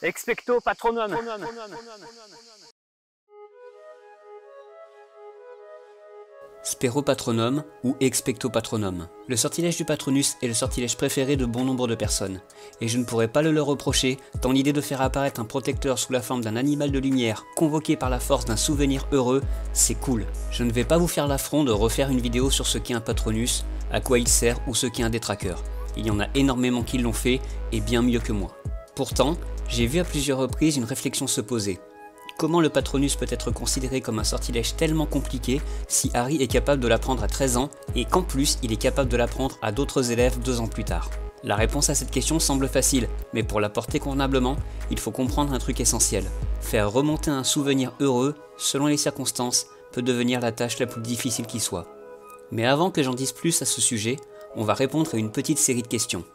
Expecto patronum. Spero Patronum ou Expecto Patronum. Le sortilège du Patronus est le sortilège préféré de bon nombre de personnes, et je ne pourrais pas le leur reprocher, tant l'idée de faire apparaître un protecteur sous la forme d'un animal de lumière, convoqué par la force d'un souvenir heureux, c'est cool. Je ne vais pas vous faire l'affront de refaire une vidéo sur ce qu'est un Patronus, à quoi il sert ou ce qu'est un détraqueur. Il y en a énormément qui l'ont fait, et bien mieux que moi. Pourtant, j'ai vu à plusieurs reprises une réflexion se poser. Comment le Patronus peut être considéré comme un sortilège tellement compliqué si Harry est capable de l'apprendre à 13 ans et qu'en plus il est capable de l'apprendre à d'autres élèves 2 ans plus tard? La réponse à cette question semble facile, mais pour la porter convenablement, il faut comprendre un truc essentiel. Faire remonter un souvenir heureux, selon les circonstances, peut devenir la tâche la plus difficile qui soit. Mais avant que j'en dise plus à ce sujet, on va répondre à une petite série de questions.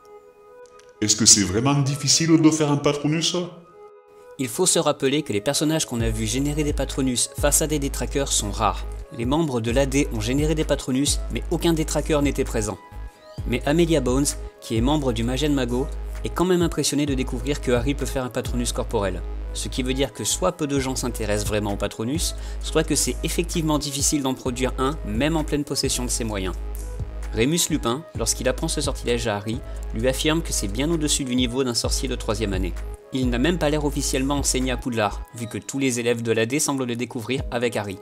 Est-ce que c'est vraiment difficile de faire un Patronus? Il faut se rappeler que les personnages qu'on a vu générer des Patronus face à des détraqueurs sont rares. Les membres de l'AD ont généré des Patronus, mais aucun détraqueur n'était présent. Mais Amelia Bones, qui est membre du Magen Mago, est quand même impressionnée de découvrir que Harry peut faire un Patronus corporel. Ce qui veut dire que soit peu de gens s'intéressent vraiment au Patronus, soit que c'est effectivement difficile d'en produire un, même en pleine possession de ses moyens. Remus Lupin, lorsqu'il apprend ce sortilège à Harry, lui affirme que c'est bien au-dessus du niveau d'un sorcier de 3e année. Il n'a même pas l'air officiellement enseigné à Poudlard, vu que tous les élèves de l'AD semblent le découvrir avec Harry.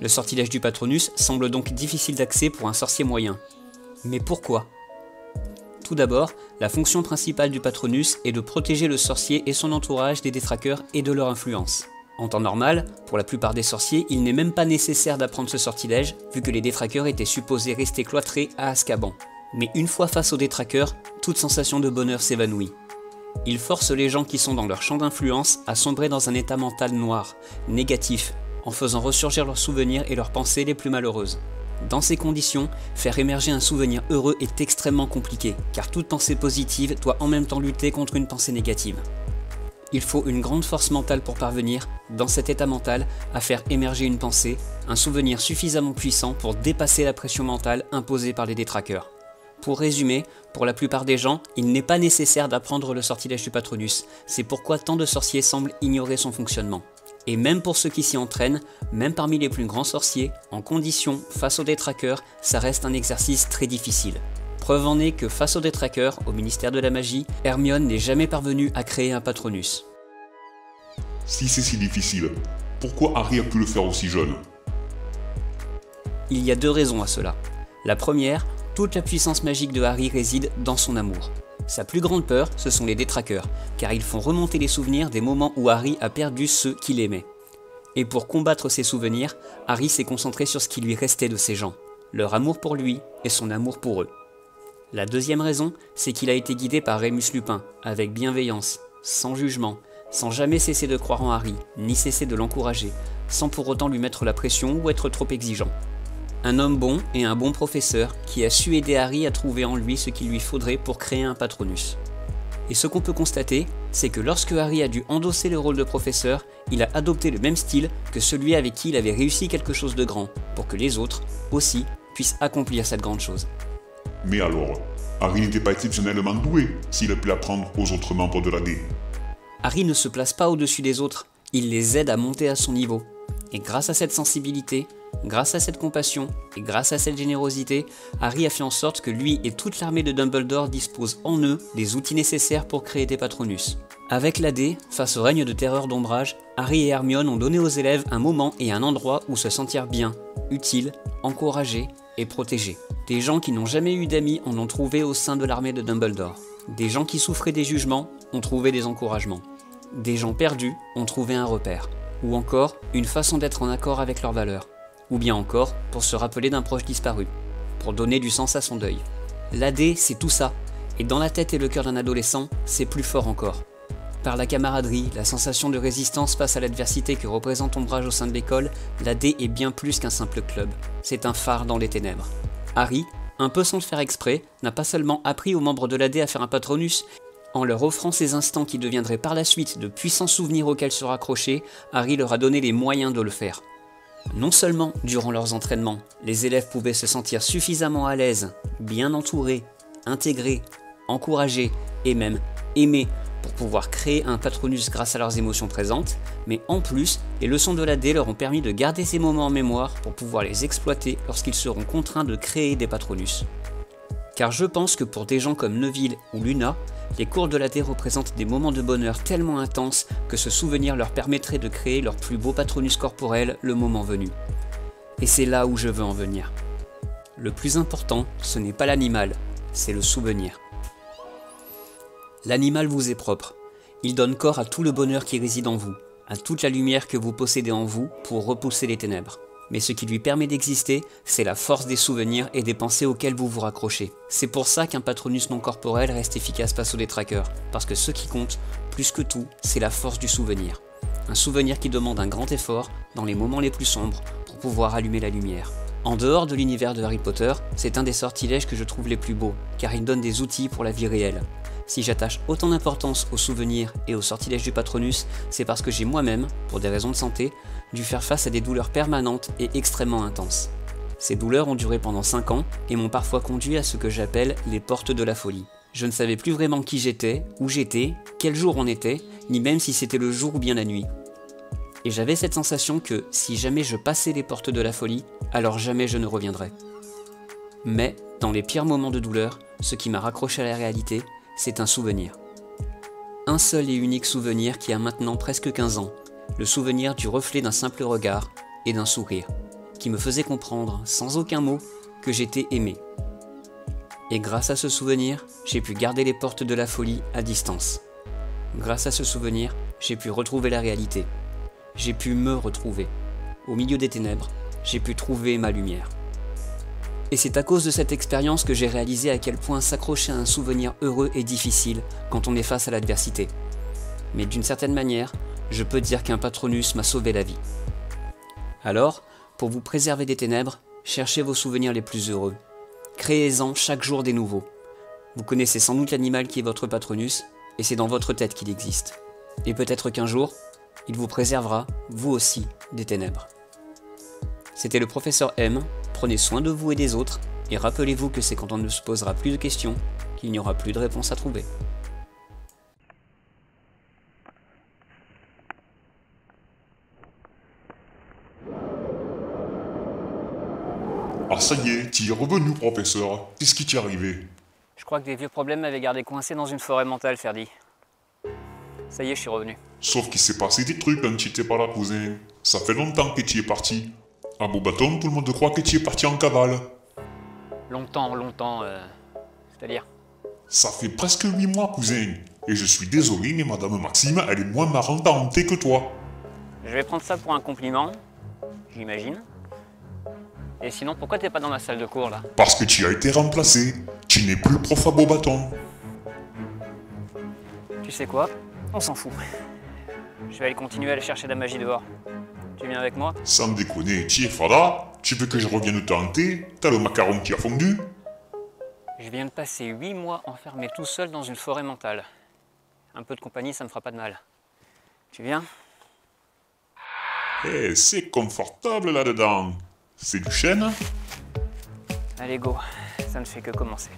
Le sortilège du Patronus semble donc difficile d'accès pour un sorcier moyen. Mais pourquoi? Tout d'abord, la fonction principale du Patronus est de protéger le sorcier et son entourage des détraqueurs et de leur influence. En temps normal, pour la plupart des sorciers, il n'est même pas nécessaire d'apprendre ce sortilège, vu que les détraqueurs étaient supposés rester cloîtrés à Azkaban. Mais une fois face aux détraqueurs, toute sensation de bonheur s'évanouit. Il force les gens qui sont dans leur champ d'influence à sombrer dans un état mental noir, négatif, en faisant ressurgir leurs souvenirs et leurs pensées les plus malheureuses. Dans ces conditions, faire émerger un souvenir heureux est extrêmement compliqué, car toute pensée positive doit en même temps lutter contre une pensée négative. Il faut une grande force mentale pour parvenir, dans cet état mental, à faire émerger une pensée, un souvenir suffisamment puissant pour dépasser la pression mentale imposée par les détraqueurs. Pour résumer, pour la plupart des gens, il n'est pas nécessaire d'apprendre le sortilège du Patronus, c'est pourquoi tant de sorciers semblent ignorer son fonctionnement. Et même pour ceux qui s'y entraînent, même parmi les plus grands sorciers, en condition, face aux détraqueurs, ça reste un exercice très difficile. Preuve en est que face aux détraqueurs, au ministère de la magie, Hermione n'est jamais parvenue à créer un Patronus. Si c'est si difficile, pourquoi Harry a pu le faire aussi jeune? Il y a 2 raisons à cela. La première, toute la puissance magique de Harry réside dans son amour. Sa plus grande peur, ce sont les détraqueurs, car ils font remonter les souvenirs des moments où Harry a perdu ceux qu'il aimait. Et pour combattre ces souvenirs, Harry s'est concentré sur ce qui lui restait de ces gens, leur amour pour lui et son amour pour eux. La deuxième raison, c'est qu'il a été guidé par Remus Lupin, avec bienveillance, sans jugement, sans jamais cesser de croire en Harry, ni cesser de l'encourager, sans pour autant lui mettre la pression ou être trop exigeant. Un homme bon et un bon professeur qui a su aider Harry à trouver en lui ce qu'il lui faudrait pour créer un Patronus. Et ce qu'on peut constater, c'est que lorsque Harry a dû endosser le rôle de professeur, il a adopté le même style que celui avec qui il avait réussi quelque chose de grand, pour que les autres, aussi, puissent accomplir cette grande chose. Mais alors, Harry n'était pas exceptionnellement doué s'il a pu l'apprendre aux autres membres de l'AD. Harry ne se place pas au-dessus des autres, il les aide à monter à son niveau. Et grâce à cette sensibilité, grâce à cette compassion et grâce à cette générosité, Harry a fait en sorte que lui et toute l'armée de Dumbledore disposent en eux des outils nécessaires pour créer des Patronus. Avec l'AD, face au règne de terreur d'ombrage, Harry et Hermione ont donné aux élèves un moment et un endroit où se sentir bien, utiles, encouragés et protégés. Des gens qui n'ont jamais eu d'amis en ont trouvé au sein de l'armée de Dumbledore. Des gens qui souffraient des jugements ont trouvé des encouragements. Des gens perdus ont trouvé un repère. Ou encore, une façon d'être en accord avec leurs valeurs. Ou bien encore, pour se rappeler d'un proche disparu. Pour donner du sens à son deuil. L'AD, c'est tout ça. Et dans la tête et le cœur d'un adolescent, c'est plus fort encore. Par la camaraderie, la sensation de résistance face à l'adversité que représente Ombrage au sein de l'école, l'AD est bien plus qu'un simple club. C'est un phare dans les ténèbres. Harry, un peu sans le faire exprès, n'a pas seulement appris aux membres de l'AD à faire un Patronus. En leur offrant ces instants qui deviendraient par la suite de puissants souvenirs auxquels se raccrocher, Harry leur a donné les moyens de le faire. Non seulement, durant leurs entraînements, les élèves pouvaient se sentir suffisamment à l'aise, bien entourés, intégrés, encouragés et même aimés pour pouvoir créer un Patronus grâce à leurs émotions présentes, mais en plus, les leçons de l'AD leur ont permis de garder ces moments en mémoire pour pouvoir les exploiter lorsqu'ils seront contraints de créer des Patronus. Car je pense que pour des gens comme Neville ou Luna, les cours de l'AD représentent des moments de bonheur tellement intenses que ce souvenir leur permettrait de créer leur plus beau Patronus corporel le moment venu. Et c'est là où je veux en venir. Le plus important, ce n'est pas l'animal, c'est le souvenir. L'animal vous est propre. Il donne corps à tout le bonheur qui réside en vous, à toute la lumière que vous possédez en vous pour repousser les ténèbres. Mais ce qui lui permet d'exister, c'est la force des souvenirs et des pensées auxquelles vous vous raccrochez. C'est pour ça qu'un Patronus non corporel reste efficace face aux détraqueurs, parce que ce qui compte, plus que tout, c'est la force du souvenir. Un souvenir qui demande un grand effort, dans les moments les plus sombres, pour pouvoir allumer la lumière. En dehors de l'univers de Harry Potter, c'est un des sortilèges que je trouve les plus beaux, car il donne des outils pour la vie réelle. Si j'attache autant d'importance aux souvenirs et aux sortilèges du Patronus, c'est parce que j'ai moi-même, pour des raisons de santé, dû faire face à des douleurs permanentes et extrêmement intenses. Ces douleurs ont duré pendant 5 ans et m'ont parfois conduit à ce que j'appelle les portes de la folie. Je ne savais plus vraiment qui j'étais, où j'étais, quel jour on était, ni même si c'était le jour ou bien la nuit. Et j'avais cette sensation que, si jamais je passais les portes de la folie, alors jamais je ne reviendrais. Mais, dans les pires moments de douleur, ce qui m'a raccroché à la réalité, c'est un souvenir. Un seul et unique souvenir qui a maintenant presque 15 ans, le souvenir du reflet d'un simple regard et d'un sourire, qui me faisait comprendre, sans aucun mot, que j'étais aimé. Et grâce à ce souvenir, j'ai pu garder les portes de la folie à distance. Grâce à ce souvenir, j'ai pu retrouver la réalité. J'ai pu me retrouver. Au milieu des ténèbres, j'ai pu trouver ma lumière. Et c'est à cause de cette expérience que j'ai réalisé à quel point s'accrocher à un souvenir heureux est difficile quand on est face à l'adversité. Mais d'une certaine manière, je peux dire qu'un Patronus m'a sauvé la vie. Alors, pour vous préserver des ténèbres, cherchez vos souvenirs les plus heureux. Créez-en chaque jour des nouveaux. Vous connaissez sans doute l'animal qui est votre Patronus, et c'est dans votre tête qu'il existe. Et peut-être qu'un jour, il vous préservera, vous aussi, des ténèbres. C'était le professeur M. Prenez soin de vous et des autres, et rappelez-vous que c'est quand on ne se posera plus de questions qu'il n'y aura plus de réponses à trouver. Ah ça y est, tu y es revenu, professeur. Qu'est-ce qui t'est arrivé? Je crois que des vieux problèmes m'avaient gardé coincé dans une forêt mentale, Ferdi. Ça y est, je suis revenu. Sauf qu'il s'est passé des trucs quand tu étais pas là, cousin. Ça fait longtemps que tu es parti. À Beaubaton, tout le monde croit que tu es parti en cavale. Longtemps, c'est-à-dire? Ça fait presque 8 mois, cousin. Et je suis désolé, mais Madame Maxime, elle est moins marrante à hanter que toi. Je vais prendre ça pour un compliment, j'imagine. Et sinon, pourquoi t'es pas dans ma salle de cours, là? Parce que tu as été remplacé. Tu n'es plus prof à Beaubaton. Tu sais quoi? On s'en fout. Je vais aller continuer à aller chercher de la magie dehors. Tu viens avec moi? Sans déconner, tu es fada? Tu veux que je revienne te hanter? T'as le macaron qui a fondu? Je viens de passer 8 mois enfermé tout seul dans une forêt mentale. Un peu de compagnie, ça me fera pas de mal. Tu viens? Eh, c'est confortable là-dedans. C'est du chêne? Allez, go. Ça ne fait que commencer.